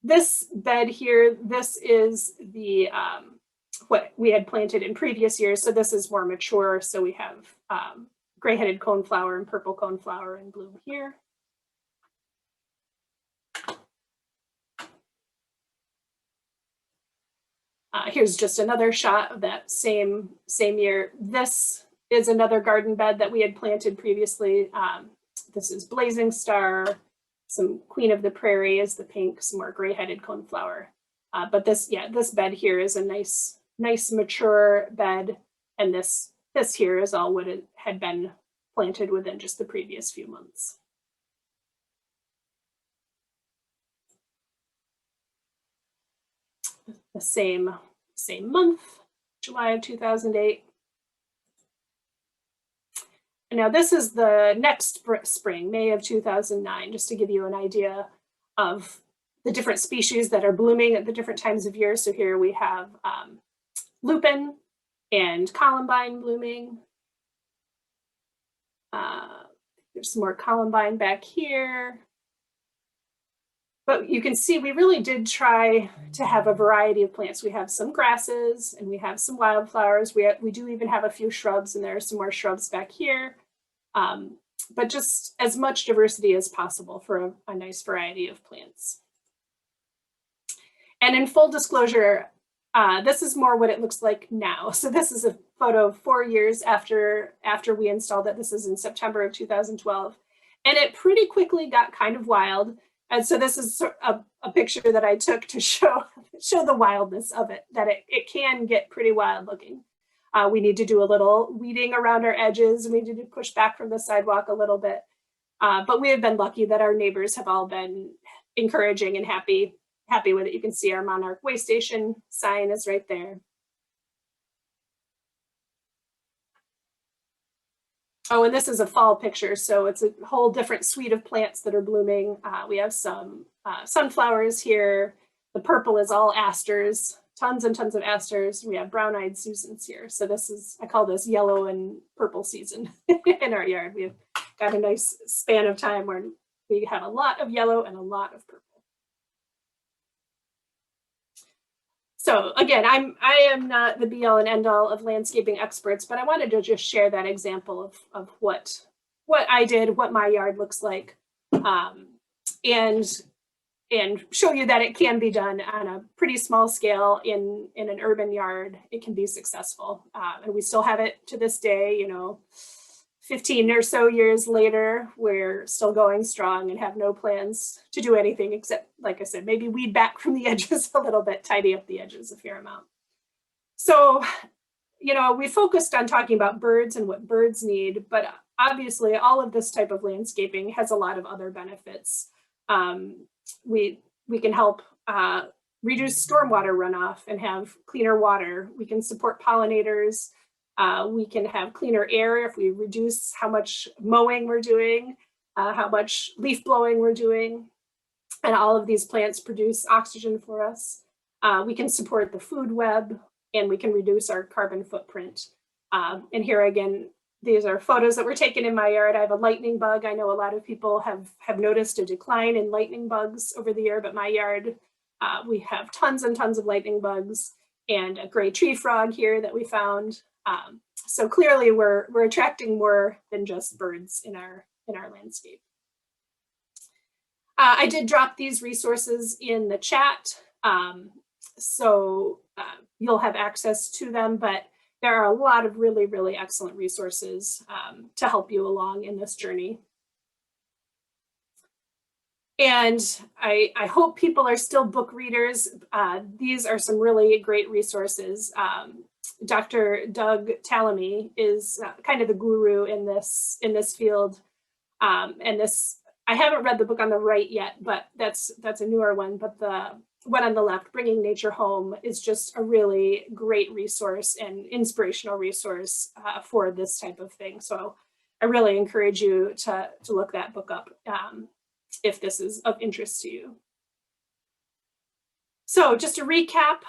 This bed here, this is the what we had planted in previous years. So this is more mature. So we have gray-headed coneflower and purple coneflower in bloom here. Here's just another shot of that same year. This is another garden bed that we had planted previously. This is Blazing Star, some Queen of the Prairie is the pink, some more gray-headed coneflower. But this bed here is a nice mature bed, and this here is all what it had been planted within just the previous few months. The same month, July of 2008. And now this is the next spring, May of 2009, just to give you an idea of the different species that are blooming at the different times of year. So here we have lupin and columbine blooming. There's some more columbine back here. But you can see we really did try to have a variety of plants. We have some grasses and we have some wildflowers. We do even have a few shrubs, and there are some more shrubs back here. But just as much diversity as possible for a nice variety of plants. And in full disclosure, this is more what it looks like now. So this is a photo of 4 years after we installed it. This is in September of 2012. And it pretty quickly got kind of wild. And so this is a picture that I took to show the wildness of it, that it can get pretty wild looking. We need to do a little weeding around our edges. We need to push back from the sidewalk a little bit. But we have been lucky that our neighbors have all been encouraging and happy with it. You can see our Monarch way station sign is right there. Oh, and this is a fall picture, so it's a whole different suite of plants that are blooming. We have some sunflowers here. The purple is all asters, tons and tons of asters. We have brown-eyed Susans here. So this is, I call this yellow and purple season in our yard. We've got a nice span of time where we have a lot of yellow and a lot of purple. So again, I am not the be all and end all of landscaping experts, but I wanted to just share that example of what I did, what my yard looks like, and show you that it can be done on a pretty small scale in an urban yard. It can be successful, and we still have it to this day. You know, 15 or so years later, we're still going strong and have no plans to do anything except, like I said, maybe weed back from the edges a little bit, tidy up the edges a fair amount. So, you know, we focused on talking about birds and what birds need, but obviously all of this type of landscaping has a lot of other benefits. We can help reduce stormwater runoff and have cleaner water. We can support pollinators. We can have cleaner air if we reduce how much mowing we're doing, how much leaf blowing we're doing, and all of these plants produce oxygen for us. We can support the food web, and we can reduce our carbon footprint. And here again, these are photos that were taken in my yard. I have a lightning bug. I know a lot of people have noticed a decline in lightning bugs over the year, but my yard, we have tons and tons of lightning bugs and a gray tree frog here that we found. So clearly we're attracting more than just birds in our landscape. I did drop these resources in the chat, so you'll have access to them, but there are a lot of really, really excellent resources to help you along in this journey. And I hope people are still book readers. These are some really great resources. Dr. Doug Tallamy is kind of the guru in this field. And this, I haven't read the book on the right yet, but that's a newer one. But the one on the left, Bringing Nature Home, is just a really great resource and inspirational resource for this type of thing. So I really encourage you to look that book up if this is of interest to you. So just to recap,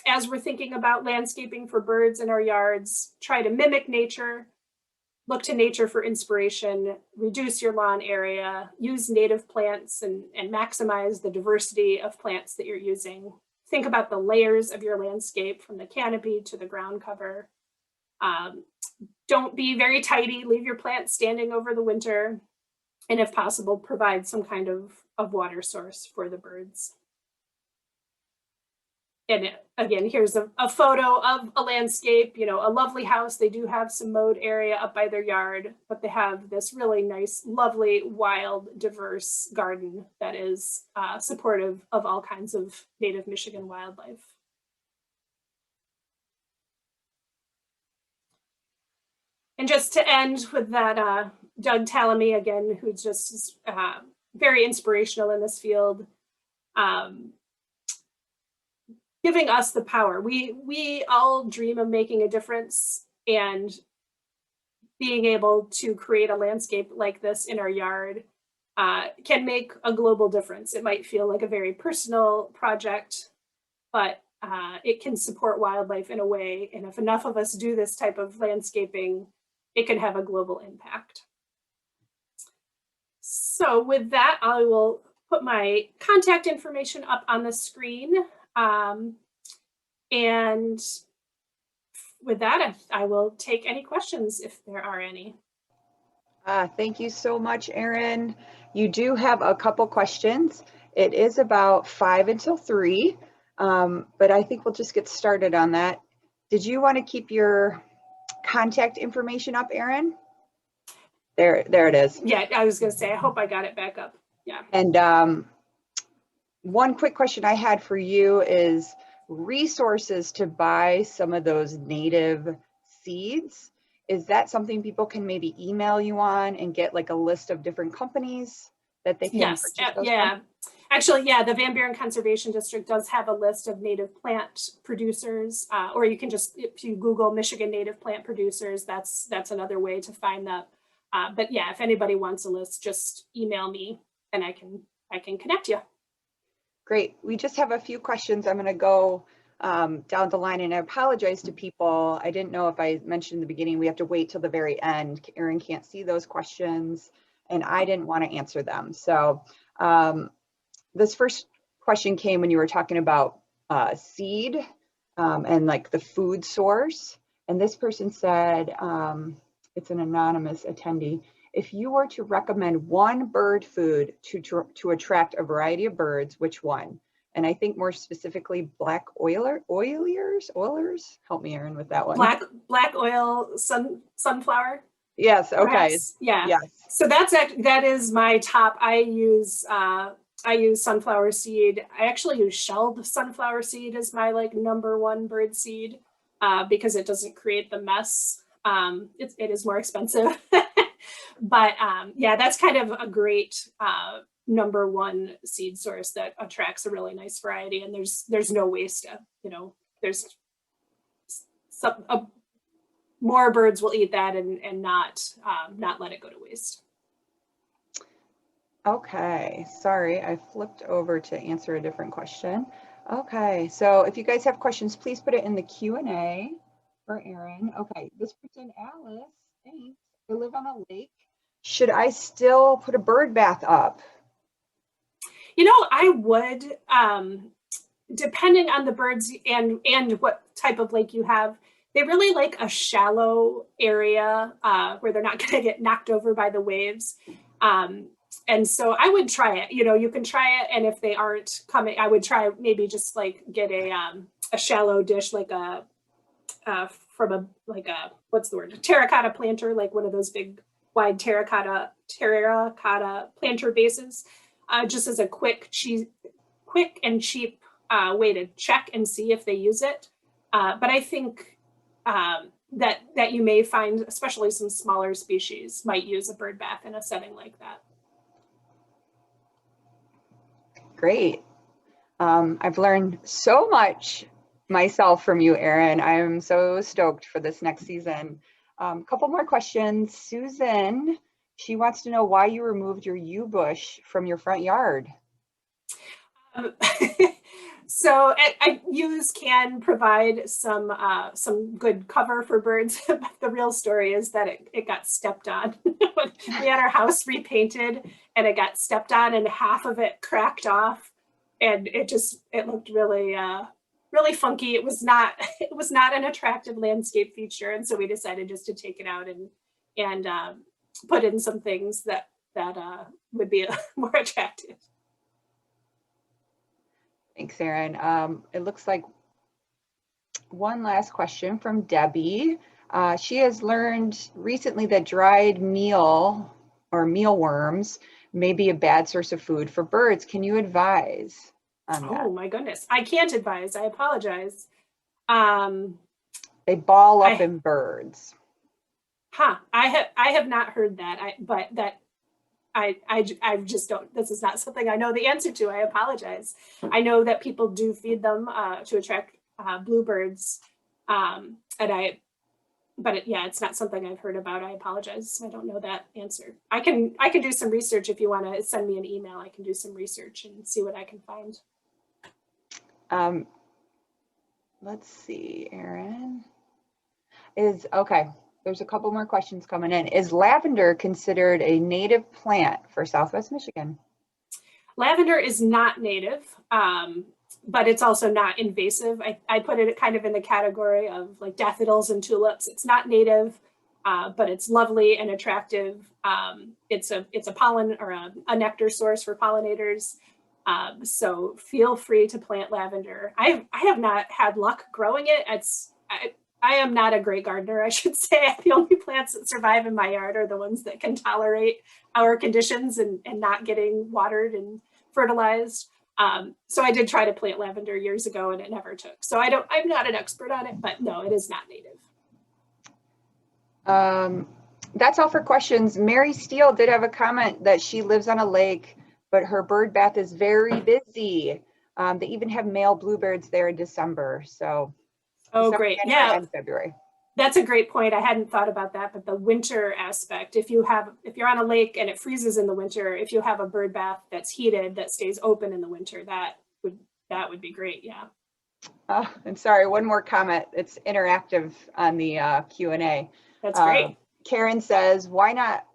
as we're thinking about landscaping for birds in our yards, try to mimic nature, look to nature for inspiration, reduce your lawn area, use native plants and maximize the diversity of plants that you're using. Think about the layers of your landscape from the canopy to the ground cover. Don't be very tidy, leave your plants standing over the winter, and if possible, provide some kind of water source for the birds. And again, here's a photo of a landscape, you know, a lovely house. They do have some mowed area up by their yard, but they have this really nice, lovely, wild, diverse garden that is supportive of all kinds of native Michigan wildlife. And just to end with that, Doug Tallamy, again, who's just very inspirational in this field, giving us the power. We all dream of making a difference, and being able to create a landscape like this in our yard can make a global difference. It might feel like a very personal project, but it can support wildlife in a way. And if enough of us do this type of landscaping, it can have a global impact. So with that, I will put my contact information up on the screen. And with that, I will take any questions if there are any. Thank you so much, Erin. You do have a couple questions. It is about 5 until 3, but I think we'll just get started on that. Did you want to keep your contact information up, Erin? There it is. Yeah, I was going to say, I hope I got it back up. Yeah. And one quick question I had for you is resources to buy some of those native seeds. Is that something people can maybe email you on and get like a list of different companies that they can Yes, purchase those yeah. from? Actually, yeah, the Buren Conservation District does have a list of native plant producers, or you can just, if you Google Michigan native plant producers, that's another way to find that. But yeah, if anybody wants a list, just email me and I can connect you. Great. We just have a few questions. I'm going to go down the line, and I apologize to people. I didn't know if I mentioned in the beginning, we have to wait till the very end. Erin can't see those questions, and I didn't want to answer them. So this first question came when you were talking about seed and like the food source. And this person said, it's an anonymous attendee, if you were to recommend one bird food to attract a variety of birds, which one? And I think more specifically, black oilers. Help me, Erin, with that one. Black oil sunflower. Yes. Okay. Perhaps. Yeah. Yes. So that is my top. I use sunflower seed. I actually use shelled sunflower seed as my like #1 bird seed because it doesn't create the mess. It is more expensive. But yeah, that's kind of a great #1 seed source that attracts a really nice variety, and there's no waste. There's more birds will eat that and not let it go to waste. Okay, sorry, I flipped over to answer a different question. Okay, so if you guys have questions, please put it in the Q&A for Erin. Okay, this person, Alice, thanks. I live on a lake. Should I still put a bird bath up? I would, depending on the birds and what type of lake you have. They really like a shallow area where they're not going to get knocked over by the waves. And so I would try it. You can try it, and if they aren't coming, I would try maybe just like get a shallow dish, like from a what's the word? A terracotta planter, like one of those big wide terracotta planter bases, just as a quick and cheap way to check and see if they use it. But I think that you may find, especially some smaller species, might use a bird bath in a setting like that. Great. I've learned so much myself from you, Erin. I'm so stoked for this next season. Couple more questions. Susan, she wants to know why you removed your Ubush from your front yard. So ewes can provide some good cover for birds, but the real story is that it got stepped on. We had our house repainted and it got stepped on and half of it cracked off, and it looked really funky. It was not an attractive landscape feature, and so we decided just to take it out and put in some things that would be more attractive. Thanks, Erin. It looks like one last question from Debbie. She has learned recently that dried meal or mealworms may be a bad source of food for birds. Can you advise on that? Oh my goodness, I can't advise. I apologize. They ball up in birds. I have not heard that. I just don't, this is not something I know the answer to. I apologize. I know that people do feed them to attract bluebirds. It's not something I've heard about. I apologize. I don't know that answer. I can do some research if you want to send me an email. I can do some research and see what I can find. Let's see, Erin. Okay. There's a couple more questions coming in. Is lavender considered a native plant for Southwest Michigan? Lavender is not native, but it's also not invasive. I put it kind of in the category of like daffodils and tulips. It's not native, but it's lovely and attractive. It's a pollen or a nectar source for pollinators. So feel free to plant lavender. I have not had luck growing it. I am not a great gardener, I should say. The only plants that survive in my yard are the ones that can tolerate our conditions and not getting watered and fertilized. So I did try to plant lavender years ago and it never took. So I'm not an expert on it, but no, it is not native. That's all for questions. Mary Steele did have a comment that she lives on a lake, but her bird bath is very busy. They even have male bluebirds there in December. So, oh, great. Yeah. And February. That's a great point. I hadn't thought about that, but the winter aspect, if you're on a lake and it freezes in the winter, if you have a bird bath that's heated, that stays open in the winter, that would be great. Yeah. I'm sorry, one more comment. It's interactive on the Q&A. That's great. Karen says, why not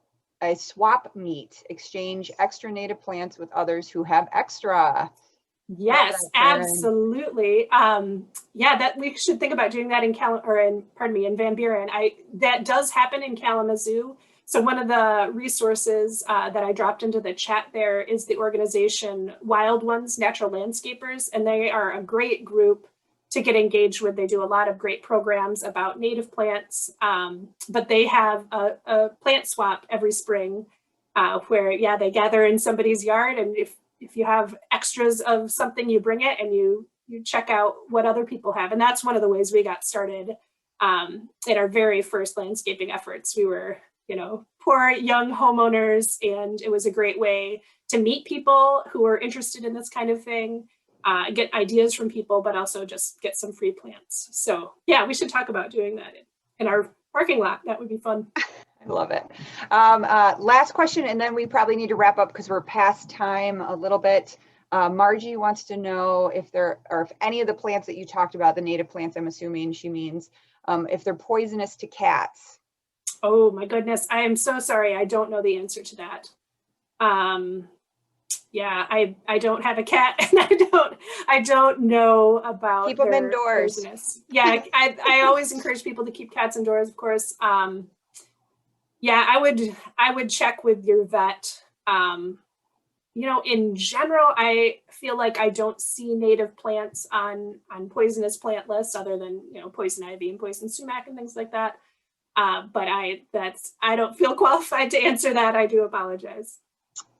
a swap meet, exchange extra native plants with others who have extra? Yes, absolutely. Yeah, that we should think about doing that in Van Buren. That does happen in Kalamazoo. So one of the resources that I dropped into the chat there is the organization Wild Ones Natural Landscapers, and they are a great group to get engaged with. They do a lot of great programs about native plants, but they have a plant swap every spring where, yeah, they gather in somebody's yard, and if you have extras of something, you bring it and you check out what other people have. And that's one of the ways we got started in our very first landscaping efforts. We were, poor young homeowners, and it was a great way to meet people who were interested in this kind of thing, get ideas from people, but also just get some free plants. So yeah, we should talk about doing that in our parking lot. That would be fun. I love it. Last question, and then we probably need to wrap up because we're past time a little bit. Margie wants to know if any of the plants that you talked about, the native plants, I'm assuming she means, if they're poisonous to cats. Oh my goodness. I am so sorry. I don't know the answer to that. Yeah, I don't have a cat, and I don't know about keep them indoors. Poisonous. Yeah, I always encourage people to keep cats indoors, of course. Yeah, I would check with your vet. In general, I feel like I don't see native plants on poisonous plant lists other than, poison ivy and poison sumac and things like that. But I don't feel qualified to answer that. I do apologize.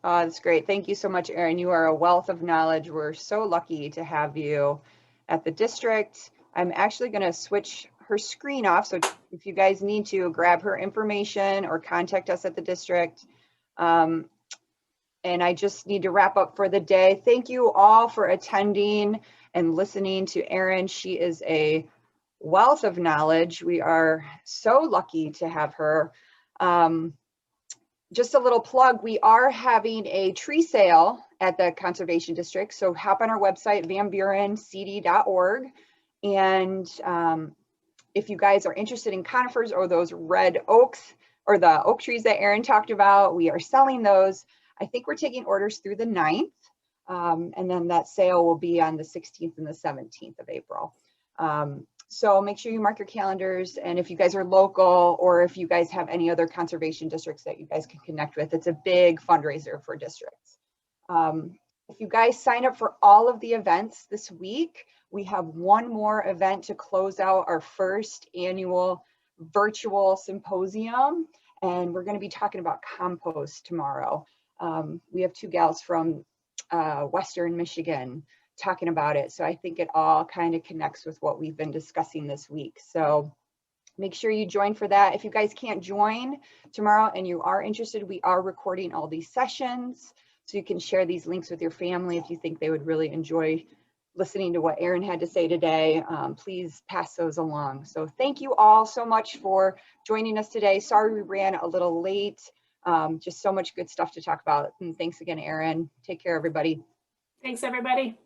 Oh, that's great. Thank you so much, Erin. You are a wealth of knowledge. We're so lucky to have you at the district. I'm actually going to switch her screen off. So if you guys need to grab her information or contact us at the district. And I just need to wrap up for the day. Thank you all for attending and listening to Erin. She is a wealth of knowledge. We are so lucky to have her. Just a little plug, we are having a tree sale at the Conservation District. So hop on our website, vanburencd.org. And if you guys are interested in conifers or those red oaks or the oak trees that Erin talked about, we are selling those. I think we're taking orders through the 9th. And then that sale will be on the 16th and the 17th of April. So make sure you mark your calendars. And if you guys are local, or if you guys have any other conservation districts that you guys can connect with, it's a big fundraiser for districts. If you guys sign up for all of the events this week, we have one more event to close out our first annual virtual symposium. And we're going to be talking about compost tomorrow. We have two gals from Western Michigan talking about it. So I think it all kind of connects with what we've been discussing this week. So make sure you join for that. If you guys can't join tomorrow and you are interested, we are recording all these sessions. So you can share these links with your family if you think they would really enjoy listening to what Erin had to say today. Please pass those along. So thank you all so much for joining us today. Sorry we ran a little late. Just so much good stuff to talk about. And thanks again, Erin. Take care, everybody. Thanks, everybody.